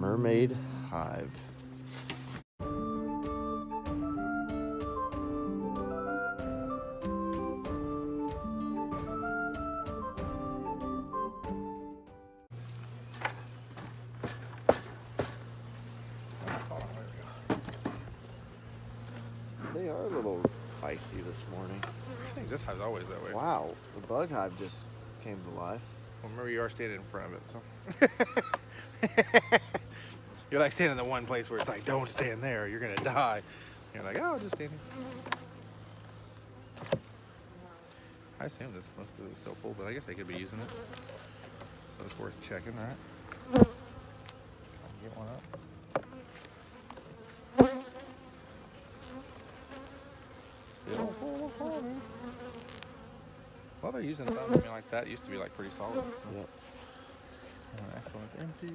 Mermaid Hive. They are a little feisty this morning. I think this hive's always that way. Wow, the bug hive just came to life. Well, remember you are standing in front of it, so. You're like standing in the one place where it's like, don't stand there, you're gonna die. You're like, oh, just stand here. I assume this most of it's still full, but I guess they could be using it. So it's worth checking, right? Get one up. Still full of honey. Well, they're using some. I mean, like that used to be like pretty solid. So. Yep. Excellent, empty.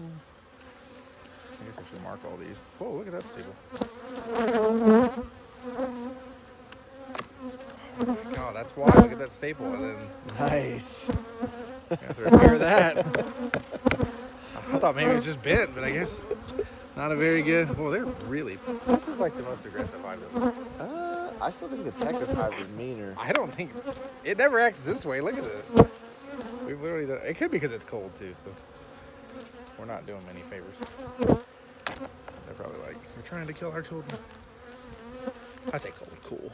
I guess I should mark all these. Whoa, look at that staple. Oh my God, that's why. Look at that staple. And then Nice. you have to repair that. I thought maybe it was just bent, but I guess not a very good. Well, they're really. This is like the most aggressive hive. I still think the Texas hive is meaner. I don't think it never acts this way. Look at this. We literally don't, it could be because it's cold too, so we're not doing many favors. They're probably like, you're trying to kill our children. I say cold, cool.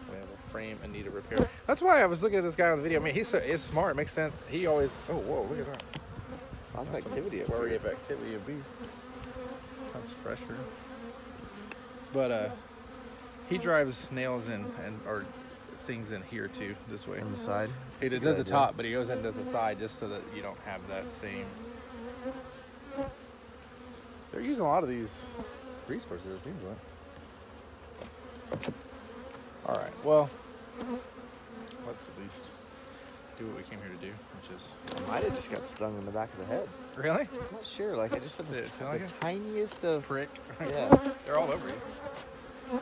We have a frame in need of repair. That's why I was looking at this guy on the video. I mean, he's smart. It makes sense. He always. Oh, whoa! Look at that. A lot of activity. Flurry of activity of bees. That's fresher. But he drives nails in or things in here too, this way. On the side. He does the top, but he goes and does the side just so that you don't have that same. They're using a lot of these resources, it seems like. All right, well, let's at least do what we came here to do, which is. I might have just got stung in the back of the head. Really? I'm not sure. Like I just felt Did it feel like the it? tiniest of. Prick. Yeah. They're all over you. A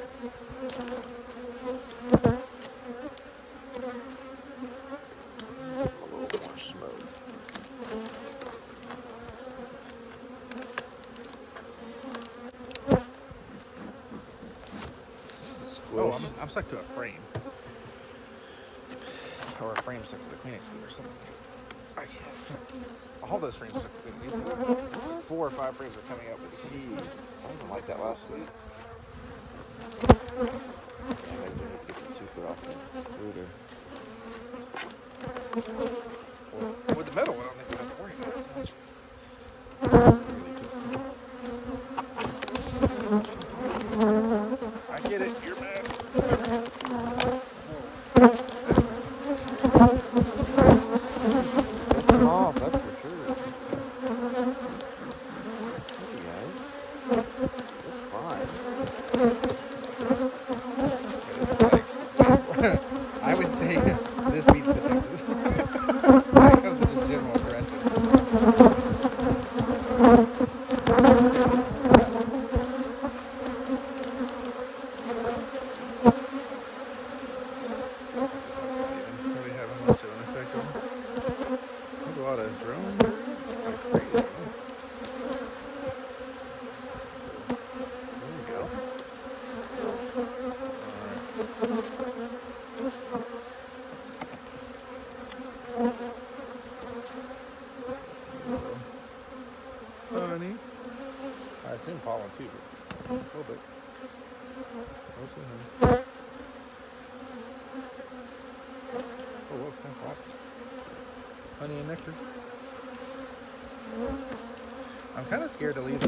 little more smoke. Oh, I'm stuck to a frame. Or a frame stuck to the Kleenex sleeve or something. I can't. All those frames are stuck to the Kleenex sleeve. 4 or 5 frames are coming up with Jeez. I didn't like that last week. Yeah, maybe we need to get the super off the rooter. Well, with the metal one, I don't think we have to worry about it so much. I get it. You're mad. Pissed him off, that's for sure. Hey guys. It's fine. It's like, I would say this beats the Texas. When it comes to just general aggression. Really having much of an effect on them. There's a lot of drones. Like crazy. There you go. Honey. I assume pollen too, but a little bit. Mostly honey. Oh, look, that's lots. Honey and nectar. I'm kind of scared to leave a.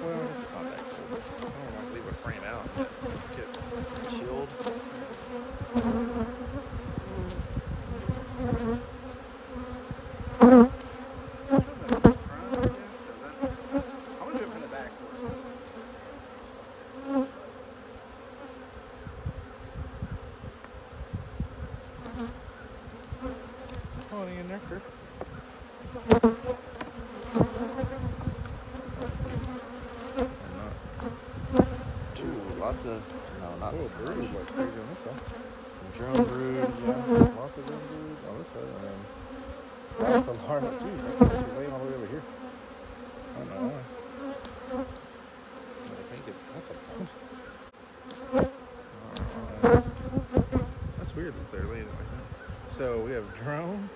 Well, it's not that cold. I don't want to leave a frame out and get Chilled. honey and nectar. Lots No, not Oh, this brood one. is like crazy on this side. Some drone brood. Yeah, lots of drone brood on this side, and then lots of larvae. Jeez, she's laying all the way over here. I don't know why. But I think that's a bunch. That's weird that they're laying it like that. So we have drone,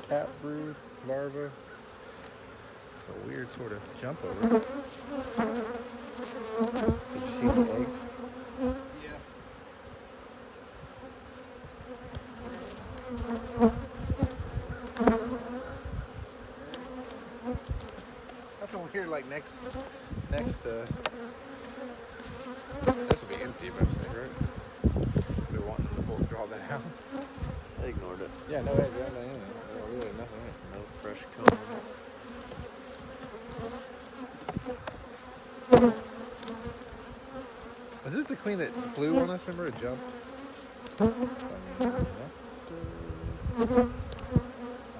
cat brood, larva. It's a weird sort of jump over. Did you see the eggs? Yeah. Nothing weird like next. This will be empty, but right? We want them to draw that out. I ignored it. Yeah, no eggs, no anything. Really nothing in it. No fresh comb. Was this the queen that flew on us? Remember it jumped? I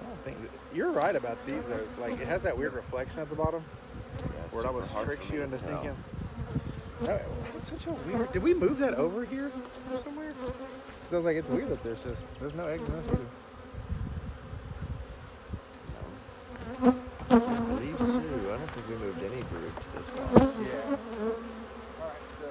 don't think you're right about these though. Like it has that weird reflection at the bottom, Yeah, where it almost super hard tricks for me you to into tell. thinking. No, it's such a weird. Did we move that over here somewhere? Because I was like, it's weird that there's no eggs in this either. No. I believe so. I don't think we moved any brood to this one. Yeah. All right, so.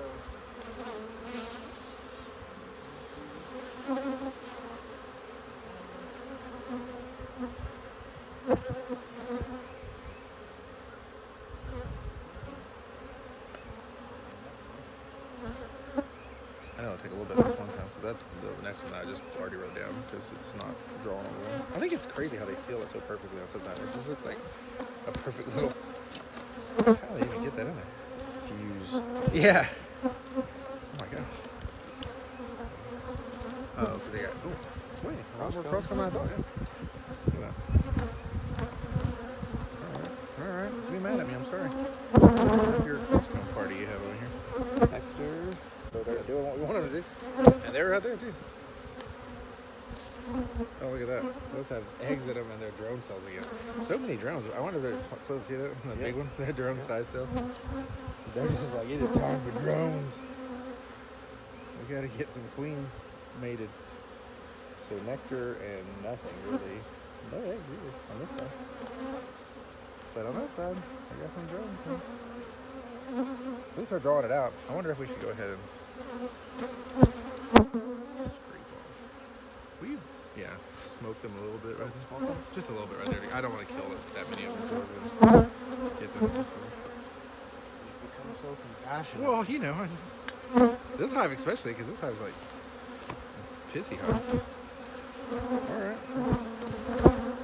I know it'll take a little bit this one time, so that's the next one I just already wrote down because it's not drawing on the wall. I think it's crazy how they seal it so perfectly on sometimes. It just looks like a perfect little. How do they even get that in there? Fuse. Yeah. Oh my gosh. Oh, because they got. Oh, wait. A lot more cross coming than I thought. Yeah. Look at that. All right. Be mad at me. I'm sorry. Your cross party you have over here. Hector. So they're doing what we want them to do. And they're right there too. Oh, look at that. Those have eggs in them and they're drone cells again. So many drones. I wonder if they're, so see that? The big ones? They're drone size cells. They're just like, it is time for drones. We gotta get some queens mated. So nectar and nothing really. No eggs either on this side. But on that side, I got some drones. Huh? At least they're drawing it out. I wonder if we should go ahead and scrape off. Smoke them a little bit right there. Just a little bit right there. I don't want to kill that many of them. So we're gonna get them. You've become so compassionate. Well, you know, this hive especially, because this hive's like pissy hive. Alright.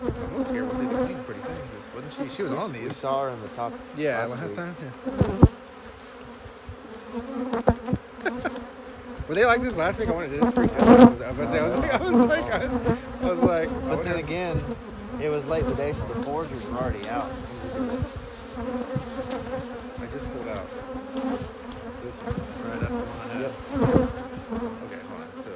I'm not scared we'll see the queen pretty soon. Wasn't she? She was on We these. saw her in the top. Yeah, last last week. time. Yeah. Were they like this last week? I wanted to just freak out. I was like. But then again, it was late in the day, so the foragers were already out. I just pulled out this one. Right, that's the one I had. Yep. Okay, hold on. So.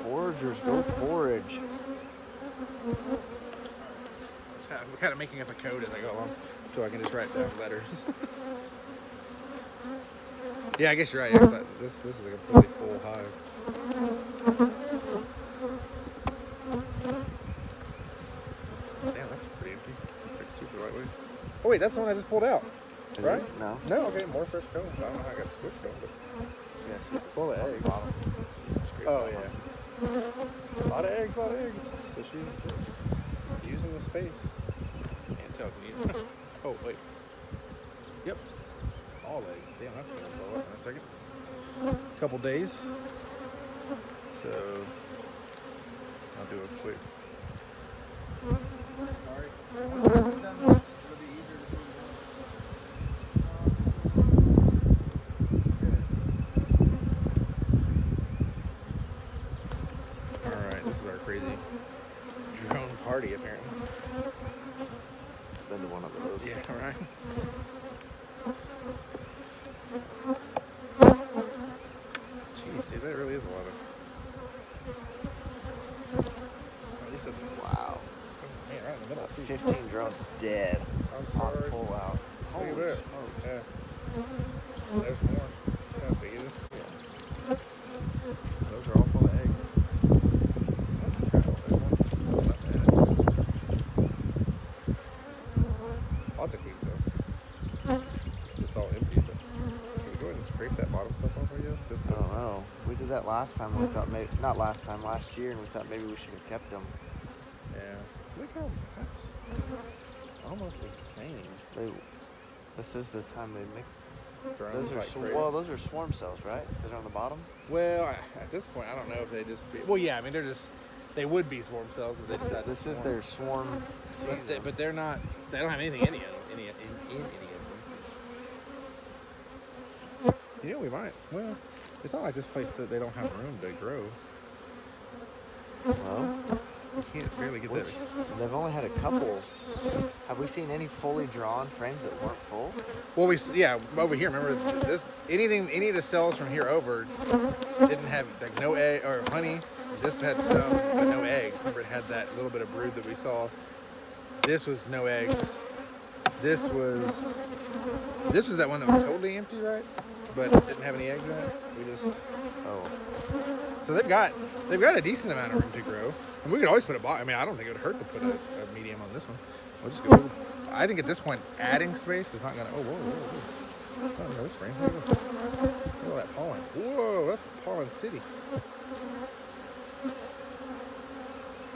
Foragers, go forage. I'm kind of making up a code as I go along, so I can just write down letters. Yeah, I guess you're right. Yeah, 'cause this is a completely full hive. Damn, that's pretty empty. It's like super lightweight. Oh wait, that's the one I just pulled out, right? No. No, okay, more fresh cones. I don't know how I got squished going, but Yes. full of eggs. Oh yeah. A lot of eggs, So she's using the space. Can't tell, can you? Oh, wait. Yep. All eggs. Damn, that's going to blow up in a second. Couple days. So, I'll do a quick. Sorry. Alright, this is our crazy drone party, apparently. Been to one of those. Yeah, right. Jeez, dude, that really is a lot of. At least Wow. man, 15 drones dead. I'm sorry. Pull out. Look at Holy that. smokes. Yeah. There's more. See how big it is? Yeah. Those are all full of eggs. That's kind of there's one. Not bad. Lots of queen cells. Just all empty. But should we go ahead and scrape that bottom stuff off, I guess? Just I don't know. We did that last time. We thought maybe, not last time, last year, and we thought maybe we should have kept them. Yeah. Look how that's almost insane. This is the time they make. Drones like crazy. Well, those are swarm cells, right? Because they're on the bottom. Well, at this point, I don't know if they just be. Well, yeah, I mean, they would be swarm cells if they decided This to is swarm. their swarm season. But they're not. They don't have anything in any of them. You know, we might. Well, it's not like this place that they don't have room to grow. Well, You can't really get that. they've only had a couple. Have we seen any fully drawn frames that weren't full? Well, over here. Remember this? Any of the cells from here over didn't have like no egg or honey. This had some, but no eggs. Remember, it had that little bit of brood that we saw. This was no eggs. This was that one that was totally empty, right? But didn't have any eggs in it. Oh, So they've got a decent amount of room to grow, and we could always put a box. I mean, I don't think it would hurt to put a medium on this one. We'll just go. I think at this point, adding space is not gonna. Oh, whoa! Oh, no, this frame. Look at all that pollen. Whoa, that's pollen city.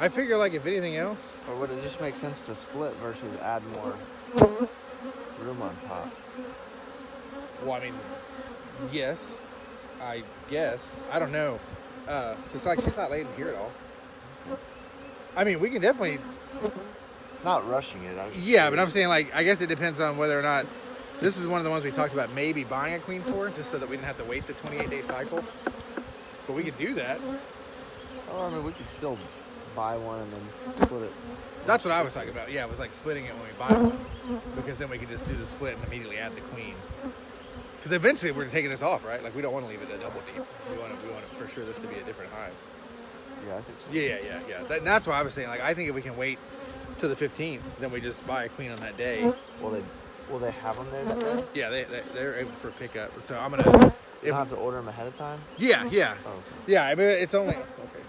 I figure, like, if anything else, or would it just make sense to split versus add more room on top? well, I mean, yes, I guess. I don't know. Just like she's not laid in here at all. I mean, we can definitely. Not rushing it. Yeah, but I'm saying, like, I guess it depends on whether or not. This is one of the ones we talked about maybe buying a queen for, just so that we didn't have to wait the 28-day cycle. But we could do that. Or I mean, we could still buy one and then split it. That's what I was talking about. Yeah, it was like splitting it when we buy one, because then we could just do the split and immediately add the queen. Because eventually we're taking this off, right? Like, we don't want to leave it a double deep. We want it for sure this to be a different hive. Yeah, I think so. Yeah. That's why I was saying, like, I think if we can wait to the 15th, then we just buy a queen on that day. Will they have them there that day? Yeah, they're able for pickup. So I'm gonna. You don't have to order them ahead of time? Yeah. Oh, okay. Yeah, I mean, it's only okay.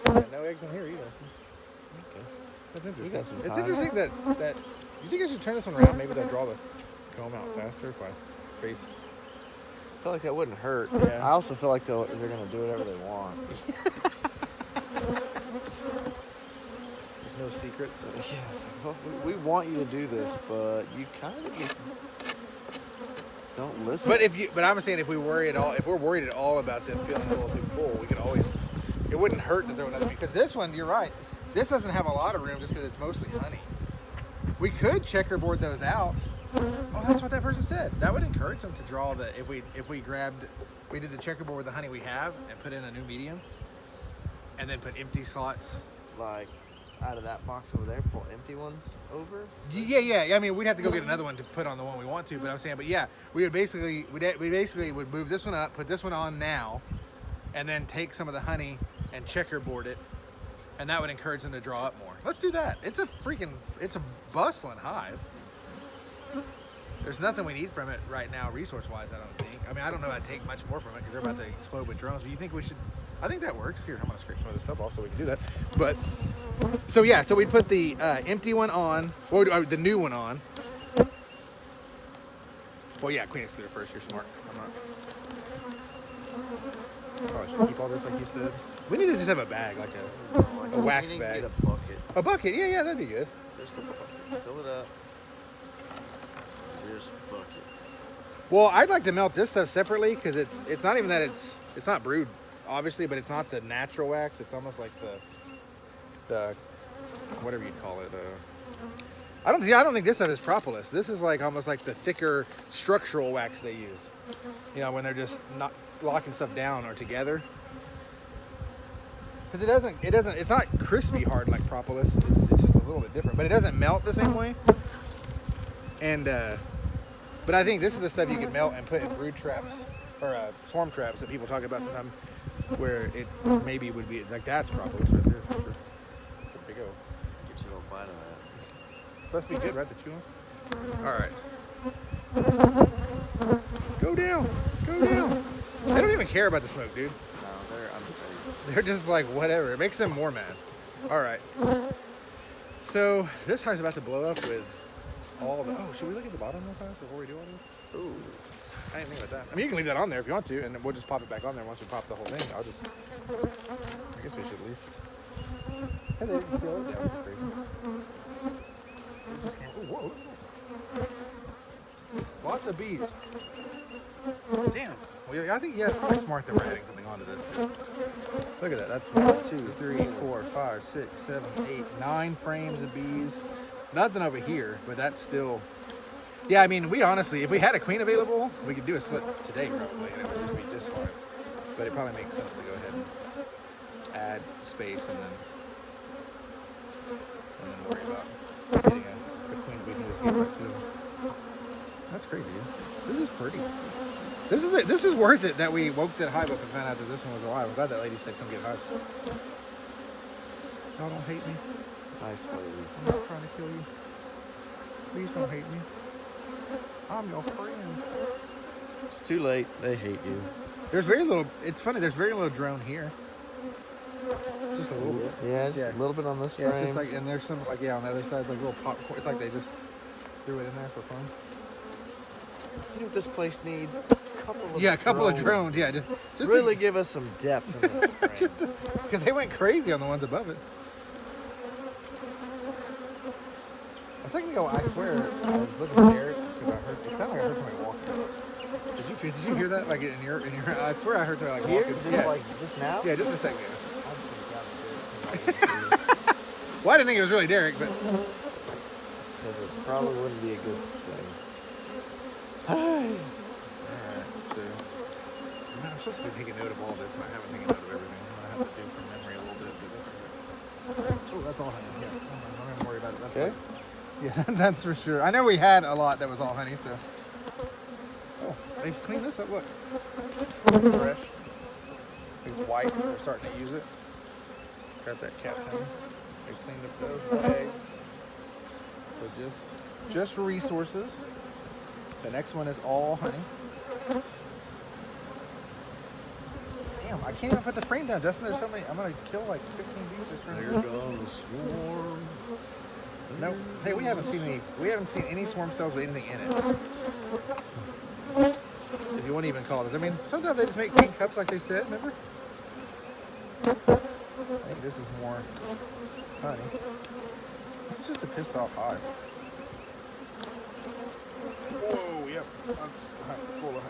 Yeah, no eggs in here either. Okay. That's interesting. We got some It's time. interesting that you think I should turn this one around? Maybe they'll draw the comb out faster if I face. I feel like that wouldn't hurt. Yeah. I also feel like they're going to do whatever they want. There's no secrets. Yes. Well, we want you to do this, but you kind of just don't listen. But I'm saying if we're worried at all about them feeling a little too full, we could always. It wouldn't hurt to throw another because this one, you're right. This doesn't have a lot of room just because it's mostly honey. We could checkerboard those out. Oh, that's what that person said. That would encourage them to draw the if we did the checkerboard with the honey we have and put in a new medium, and then put empty slots. Like out of that box over there, pull empty ones over. Yeah. I mean, we'd have to go get another one to put on the one we want to, but I'm saying, we would basically would move this one up, put this one on now, and then take some of the honey and checkerboard it, and that would encourage them to draw up more. Let's do that. It's a bustling hive. There's nothing we need from it right now, resource-wise, I don't think. I mean, I don't know I'd take much more from it because they're about to explode with drones. But you think we should? I think that works. Here, I'm gonna scrape some of this stuff off so we can do that. But so we put the empty one on, or the new one on. Well, yeah, queen excluder first. You're smart. I'm not. Oh, I should keep all this like you said. We need to just have a bag, like a wax bag. Get a bucket. A bucket? Yeah, that'd be good. Just a bucket. Fill it up. Just bucket. Well, I'd like to melt this stuff separately because it's not even that it's not brewed, obviously, but it's not the natural wax. It's almost like the whatever you call it. I don't think this stuff is propolis. This is like almost like the thicker structural wax they use. You know, when they're just not locking stuff down or together. Because it's not crispy hard like propolis. It's just a little bit different, but it doesn't melt the same way. And but I think this is the stuff you can melt and put in brood traps or swarm traps that people talk about sometimes, where it maybe would be like that's propolis right there. For sure. There we go. Get you a little bite of that. Supposed to be good, right? The chewing. All right. Go down. Go down. They don't even care about the smoke, dude. No, they're unfazed. They're just like, whatever. It makes them more mad. All right. So this hive's about to blow up with all the... Oh, should we look at the bottom real fast before we do all this? Ooh. I didn't think about that. I mean, you can leave that on there if you want to, and then we'll just pop it back on there once we pop the whole thing. I guess we should at least... Hey, they didn't seal it down. That's crazy. Ooh, whoa. Lots of bees. Damn. Well, I think, yeah, it's probably smart that we're adding something onto this. Look at that. That's 1, 2, 3, 4, 5, 6, 7, 8, 9 frames of bees. Nothing over here, but that's still... Yeah, I mean, we honestly, if we had a queen available, we could do a split today probably, and it would just be just fine. But it probably makes sense to go ahead and add space and then worry about getting a queen we can just get right to. That's crazy, dude. This is pretty. This is worth it that we woke that hive up and found out that this one was alive. I'm glad that lady said come get hives. Y'all don't hate me. Nice lady. I'm not trying to kill you. Please don't hate me. I'm your friend. It's too late. They hate you. There's very little. It's funny. There's very little drone here. Just a little bit. Yeah, just a little bit on this frame. Yeah, it's just like, and there's some like on the other side, like little popcorn. It's like they just threw it in there for fun. You know what this place needs? A couple of drones. Yeah, just really give us some depth in this frame. just because they went crazy on the ones above it. A second ago, I swear, I was looking at Derek because I heard. It sounded like I heard somebody walking. Did you hear that? Like in your? I swear I heard somebody like walking. Just like just now? Yeah, just a second ago. Well, I didn't think it was really Derek, but because it probably wouldn't be a good thing. Alright, so I'm supposed to be taking note of all this, and I haven't taken note of everything. I'm gonna have to do from memory a little bit, but that's okay. Oh, that's all honey. Yeah, don't even worry about it. That's Okay. Yeah, that's for sure. I know we had a lot that was all honey, so. Oh, they've cleaned this up. Look, it's fresh. It's white. We're starting to use it. Got that cat honey. They cleaned up those bags. So just resources. The next one is all honey. Damn, I can't even put the frame down, Justin. There's so many. I'm gonna kill like 15 bees just trying to. There goes the swarm. Nope. Hey, we haven't seen any swarm cells with anything in it. If you want to even call this. I mean, sometimes they just make pink cups like they said, remember? I think this is more honey. This is just a pissed off hive. Whoa, yep.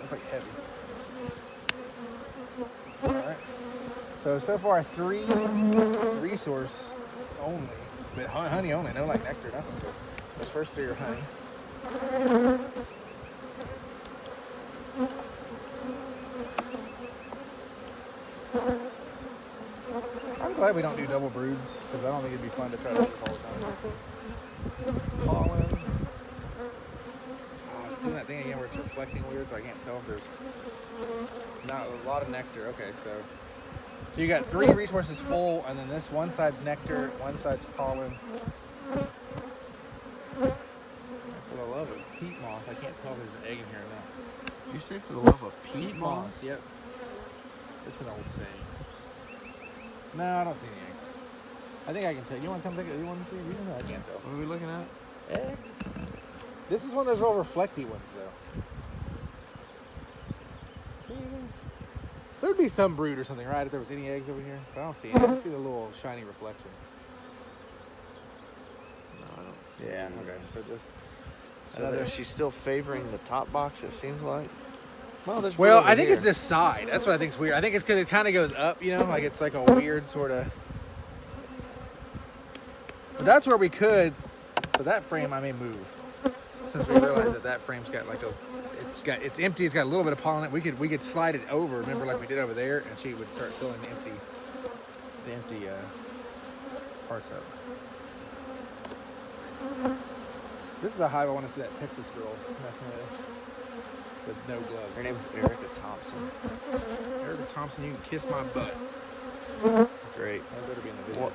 It's like heavy. Alright. So far 3 resource only. But honey only, no like nectar, nothing. So those first 3 are honey. I'm glad we don't do double broods, because I don't think it'd be fun to try to do this all the time. Pollen. Oh, it's doing that thing again where it's reflecting weird, so I can't tell if there's not a lot of nectar. Okay, so you got 3 resources full, and then this one side's nectar, one side's pollen. For the love of peat moss, I can't tell if there's an egg in here or not. Did you say for the love of peat moss? Yep. It's an old saying. No, I don't see any eggs. I think I can tell. You want to come take it? You want to see? You don't know. I can't tell. What are we looking at? Eggs. This is one of those real reflecty ones, though. See anything? There'd be some brood or something, right? If there was any eggs over here, but I don't see any. I see the little shiny reflection. No, I don't see. Yeah. Okay. So just. So she's still favoring the top box. It seems like. Well, I think it's this side. That's what I think is weird. I think it's because it kind of goes up, you know, like it's like a weird sort of. But that's where we could. But that frame I may move, since we realize that frame's got like it's empty. It's got a little bit of pollen in it. We could slide it over. Remember, like we did over there, and she would start filling the empty parts up. This is a hive I want to see that Texas girl messing with no gloves. Her name's Erica Thompson. Erica Thompson, you can kiss my butt. Great. That better be in the video.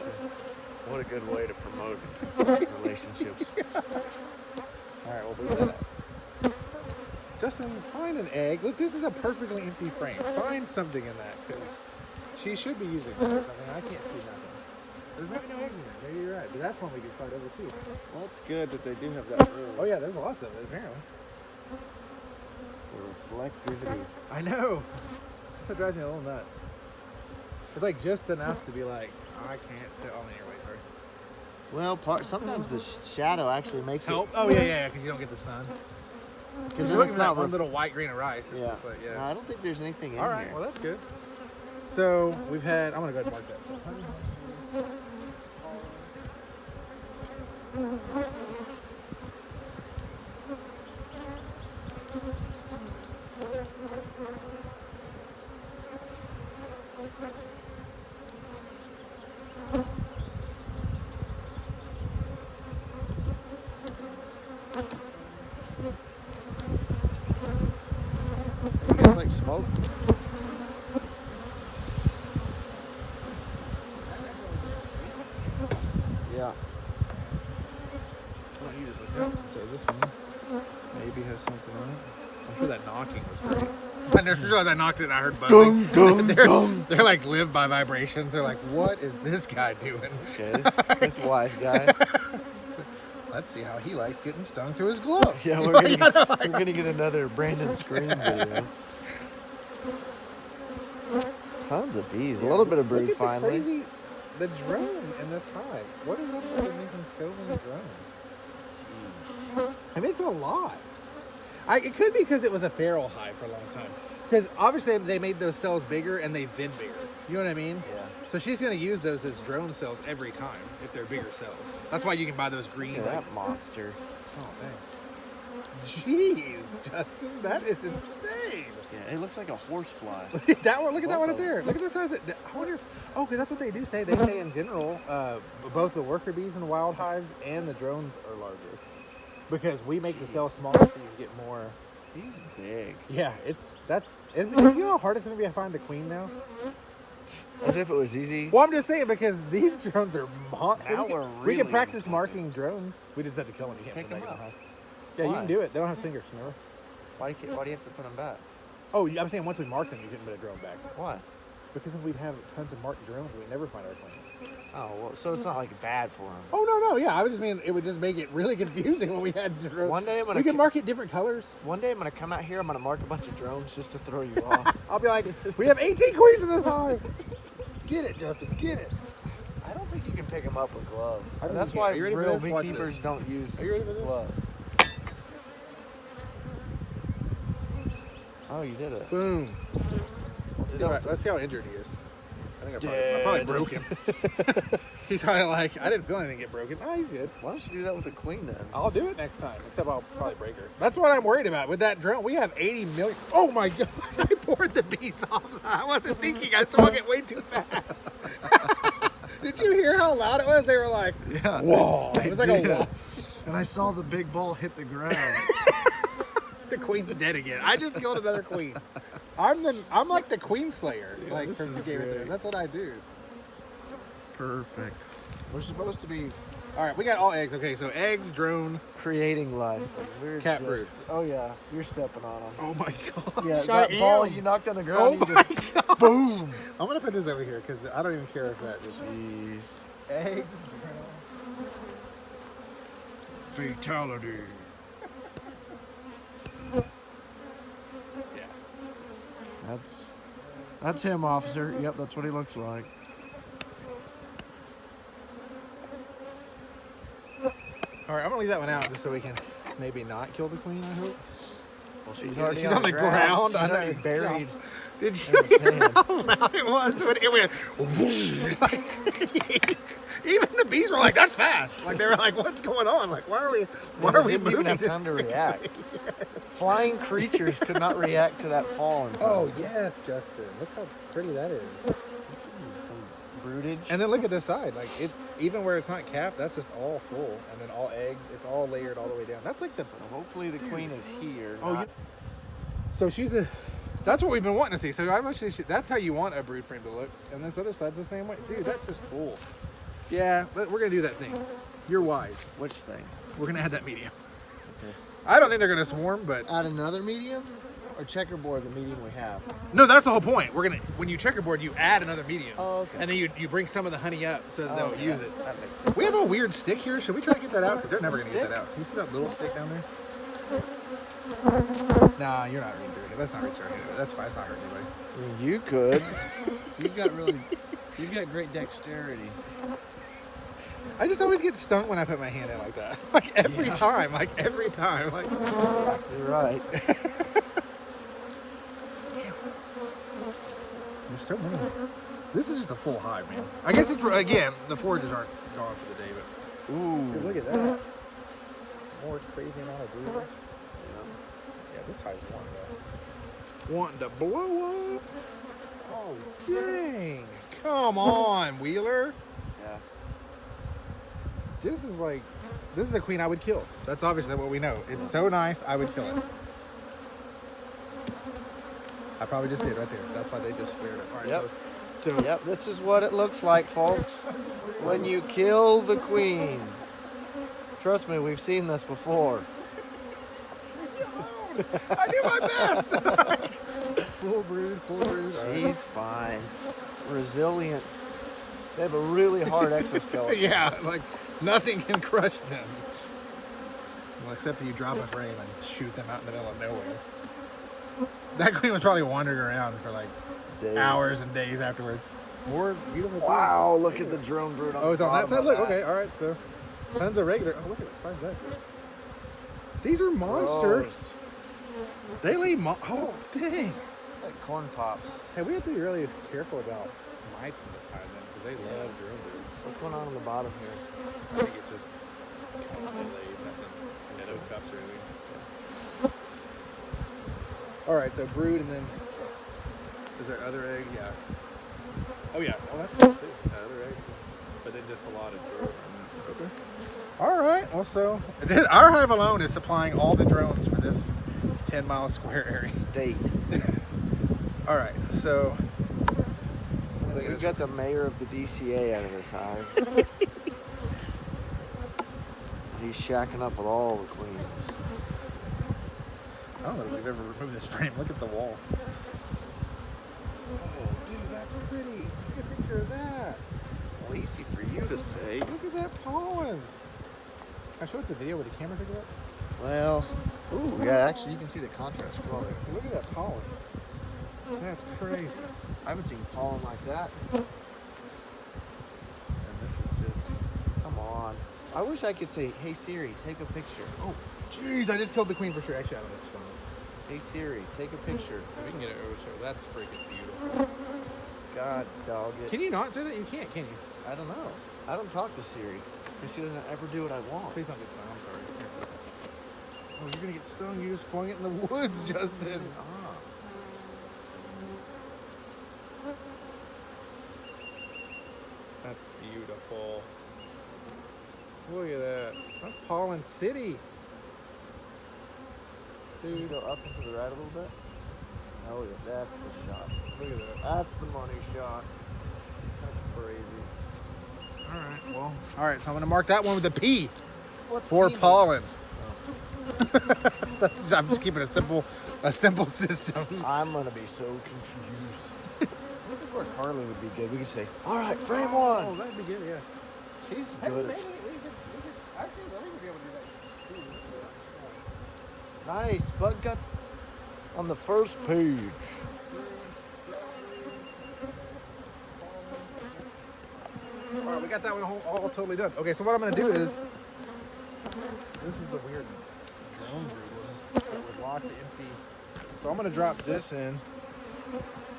What a good way to promote relationships. breed that out. Justin, find an egg. Look, this is a perfectly empty frame. Find something in that, because she should be using that or something. I can't see nothing. There's maybe no eggs in there. Maybe you're right. But that's one we can fight over too. Well, it's good that they do have that room. Oh yeah, there's lots of it apparently. For reflectivity. I know. That's what drives me a little nuts. It's like just enough to be like, oh, I can't. Oh, anyway, sorry. Well, sometimes the shadow actually makes Help? it. Oh yeah, because you don't get the sun. Because you're looking at that one little white grain of rice. It's just like, No, I don't think there's anything in All right, here. well that's good. So we've had. I'm gonna go ahead and mark that. You guys like smoke? Yeah. Why don't you just look up? So this one maybe has something on it. I'm sure that knocking was great. I never realized I knocked it and I heard buzzing. Dum, dum. They're like live by vibrations. They're like, what is this guy doing? Okay, this wise guy. Let's see how he likes getting stung through his gloves. Yeah, we're gonna get another Brandon Scream video. Tons of bees. A little bit of brood Look at finally. the drone in this hive. What is up with making so many drones? I mean, it's a lot. It could be because it was a feral hive for a long time. Because obviously they made those cells bigger and they've been bigger. You know what I mean? Yeah. So she's going to use those as drone cells every time if they're bigger cells. That's why you can buy those green. Look at that monster. Oh, dang. Jeez, Justin, that is insane. Yeah, it looks like a horsefly. That one, look at that one up there. Look at the size. I wonder if, oh, because that's what they do say. They say in general, both the worker bees in the wild hives and the drones are larger. Because we make the cells smaller so you can get more. He's big. Yeah, and you know how hard it's going to be to find the queen now? As if it was easy. Well, I'm just saying because these drones are Now we're we really can practice insane. marking drones. We just have to kill them. You can't Pick put them them up. Yeah, you Why? can do it. They don't have stingers, remember? Why do you have to put them back? Oh, I'm saying once we mark them, you couldn't put a drone back. Why? Because then we'd have tons of marked drones. We'd never find our queen. Oh, well, so it's not like bad for them. Oh, no. Yeah, I would just mean it would just make it really confusing when we had drones. One day I'm gonna we can mark it different colors. One day I'm gonna come out here. I'm gonna mark a bunch of drones just to throw you off. I'll be like, we have 18 queens in this hive. Get it, Justin. Get it. I don't think you can pick them up with gloves. I don't That's think you why can. Are you ready for real this? Watch beekeepers this. don't use Are you ready for this? gloves. Oh, you did it. Boom. Let's see how injured he is. I think I probably broke him. He's probably like, I didn't feel anything get broken. Oh, he's good. Why don't you do that with the queen then? I'll do it next time, except I'll probably break her. That's what I'm worried about with that drone. We have 80 million. Oh my God, I poured the bees off. I wasn't thinking. I swung it way too fast. Did you hear how loud it was? They were like, Yeah. whoa. It was like a whoa. And I saw the big ball hit the ground. The queen's dead again. I just killed another queen. I'm like the queen slayer, Yeah, like this from is the Game of great. Thrones. That's what I do. Perfect. We're supposed to be All right, we got all eggs. Okay, so eggs, drone. creating life. Like we're Cat just, brood. Oh yeah, you're stepping on them. Oh my God. Yeah, I that ball am. you knocked on the Oh ground. you my just, God. boom. I'm gonna put this over here because I don't even care if that is Jeez. eggs. Fatality. Yeah. That's him, officer. Yep, that's what he looks like. All right, I'm gonna leave that one out just so we can maybe not kill the queen. I hope. Well, She's on the ground. She's I know. already buried. Did you in the hear sand. how loud it was when it went? whoosh? Like, even the bees were like, "That's fast!" Like they were like, "What's going on? Like why are we Didn't moving even have this time to react. Flying creatures could not react to that fall. In time. Oh yes, Justin. Look how pretty that is. Some broodage. And then look at this side. Like it, even where it's not capped, that's just all full. And then all eggs. It's all layered all the way down. That's like the. So hopefully the queen is here. Oh, not- So she's a. That's what we've been wanting to see. So I'm actually. That's how you want a brood frame to look. And this other side's the same way. Dude, that's just full. Yeah, we're gonna do that thing. You're wise. Which thing? We're gonna add that medium. Okay. I don't think they're gonna swarm, but Add another medium, or checkerboard the medium we have. no, that's the whole point. We're gonna when you checkerboard, you add another medium. Oh, okay. And then you bring some of the honey up so that they'll Okay, use it. That makes sense. We have a weird stick here. Should we try to get that out? Because they're never gonna get Stick? that out. Can you see that little stick down there? Nah, you're not doing it. Let's not reach our hand. That's fine. It's not hurting anybody. I mean, you could. You've got great dexterity. I just always get stung when I put my hand in like that. Like every time. Like every time. Like. You're right. There's so many. This is just a full hive, man. I guess it's again the foragers aren't gone for the day, but Ooh. look at that. More crazy amount of breeders. Yeah, this hive's wanting to blow up. Oh dang! Come on, Wheeler. Yeah. This is a queen I would kill. That's obviously what we know. It's so nice, I would kill it. I probably just did right there. That's why they just squared it. All right, Yep. so Yep, this is what it looks like, folks. When you kill the queen. Trust me, we've seen this before. I do my best. Full brood. All right. She's fine. Resilient. They have a really hard exoskeleton. Yeah, like nothing can crush them. Well, except if you drop a frame and shoot them out in the middle of nowhere. That queen was probably wandering around for like Days. hours and days afterwards. More beautiful. Wow, look at the drone brood on Oh, the it's on that bottom side? of Look, that. okay, all right, so tons of regular. Oh, look at the size of that. These are monsters. Gross. They lay oh, dang. It's like corn pops. Hey, we have to be really careful about mites in this hive then, because they love drone brood. What's going on the bottom here? I think it's just constantly laid, nothing, minnow cups or anything. All right, so brood, and then is there other egg? Yeah. Oh yeah. Oh, that's good too. Other eggs, but then just a lot of drones. Okay. All right. Also, our hive alone is supplying all the drones for this 10-mile square area. State. All right. So We got the mayor of the DCA out of this hive. He's shacking up with all the queens. I don't know if we've ever removed this frame. Look at the wall. Oh, dude, that's pretty. Look at a picture of that. Well, easy for you to say. Look at that pollen. Can I show it the video with the camera pick it up? Well, ooh, yeah, actually you can see the contrast color. Look at that pollen. That's crazy. I haven't seen pollen like that. And this is just... Come on. I wish I could say, hey Siri, take a picture. Oh, jeez, I just killed the queen for sure. Actually, I don't know if it's Hey Siri, take a picture. we can get it over here. That's freaking beautiful. God dog it. Can you not say that? You can't, can you? I don't know. I don't talk to Siri. Because she doesn't ever do what I want. Please don't get stung. I'm sorry. Oh, you're going to get stung. You just flung it in the woods, Justin. Ah. That's beautiful. Look at that. That's Pollen City. Can you Dude, go up and to the right a little bit? Oh yeah, that's the shot. look at that. That's the money shot. That's crazy. All right, well. All right, so I'm going to mark that one with a P What's for P? pollen. I'm just keeping a simple system. I'm gonna be so confused. This is where Carly would be good. We could say, all right, frame one. Oh, that'd be good, yeah. She's Hey, good. maybe we could, actually, I think we'd be able to do that. Nice. Bug guts on the first page. All right, we got that one all totally done. Okay, so what I'm going to do is, this is the weird drone brood with lots of empty. So I'm going to drop this in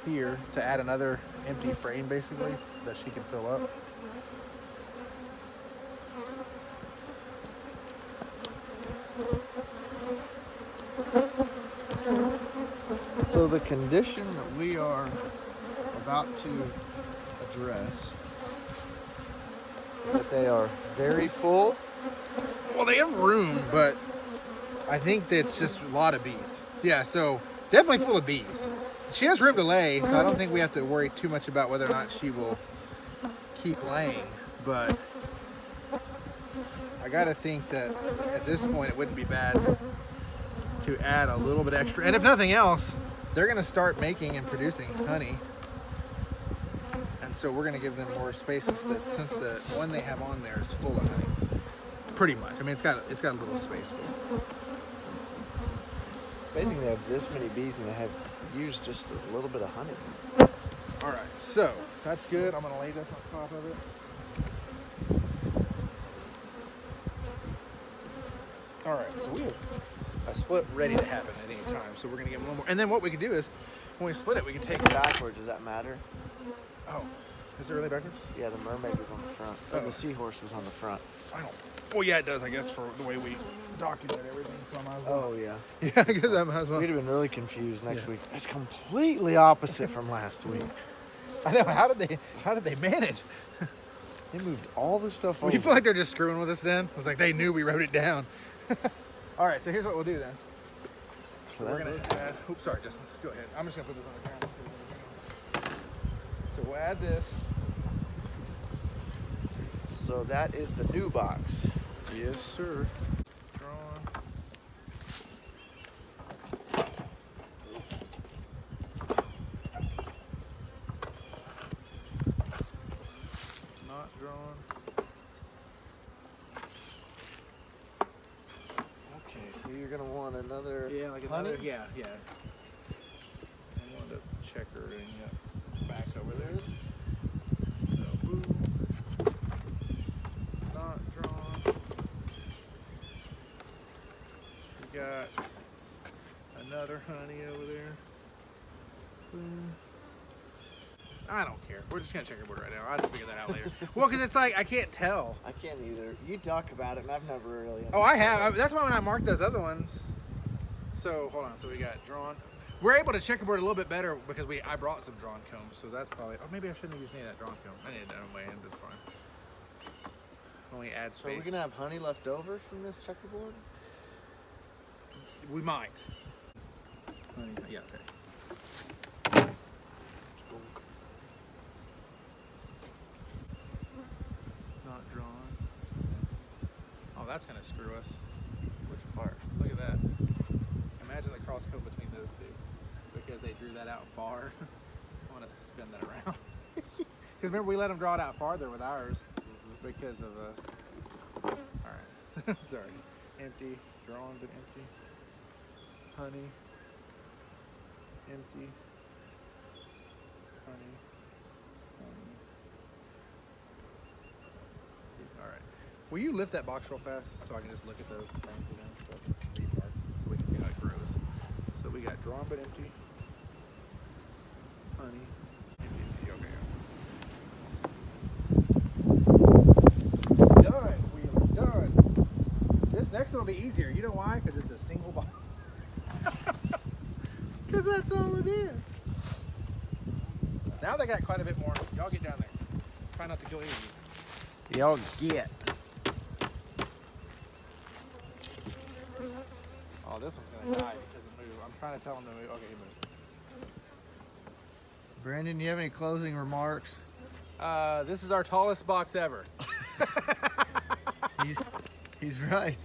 here to add another empty frame, basically, that she can fill up. So the condition that we are about to address is that they are very full. Well, they have room, but I think that it's just a lot of bees. Yeah, so definitely full of bees. She has room to lay, so I don't think we have to worry too much about whether or not she will keep laying. But I gotta think that at this point it wouldn't be bad to add a little bit extra. And if nothing else, they're going to start making and producing honey. And so we're going to give them more space since the one they have on there is full of honey. Pretty much. I mean, it's got a little space. Basically, they have this many bees and they have used just a little bit of honey. All right, so that's good. I'm going to lay this on top of it. All right, so we have a split ready to happen at any time. So we're going to give them one more. And then what we can do is, when we split it, we can take it. Backwards, does that matter? Oh, is it really backwards? Yeah, the mermaid was on the front. Oh. The seahorse was on the front. I don't. Well, yeah, it does, I guess, for the way we document everything. So I might as well. Oh, yeah. Yeah, I guess I might as well. We'd have been really confused next week. It's completely opposite from last week. I know. How did they manage? They moved all the stuff over. You feel like they're just screwing with us then? It's like they knew we wrote it down. All right, so here's what we'll do then. So we're going to add, oops, sorry, Justin. Go ahead. I'm just going to put this on the ground. So we'll add this. So that is the new box. Yes, sir. Drawn. Not drawn. Okay, so you're going to want another Yeah, like honey? another, yeah. I want to checker it back over there. So, boom. Not drawn. We got another honey over there. Boom. I don't care. We're just gonna checkerboard right now. I'll have to figure that out later. Well, because it's like I can't tell. I can't either. You talk about it, and I've never really. Oh, I have. That's why when I marked those other ones. So hold on. So we got drawn. We're able to checkerboard a little bit better because I brought some drawn combs. So that's probably. Oh, maybe I shouldn't have used any of that drawn comb. I need it on my end. It's fine. Only add So space. we're gonna have honey left over from this checkerboard. We might. Honey, yeah. Okay. Not drawn. Oh, that's gonna screw us. Which part? Look at that. Imagine the cross coat between those two. Because they drew that out far. I want to spin that around. Because remember, we let them draw it out farther with ours. Because of Alright. Sorry. Empty. Drawn but empty. Honey. Empty. Honey. Alright. Will you lift that box real fast so I can just look at the things again? So we can see how it grows. So we got drawn but empty. Honey. Empty, okay. Done. We are done. This next one will be easier. You know why? Because it's a single box. Because that's all it is. Now they got quite a bit more. Y'all get down there. Try not to go easy. Y'all get. Oh, this one's gonna die because it moved. I'm trying to tell him to move. Okay, he moved. Brandon, you have any closing remarks? This is our tallest box ever. He's right.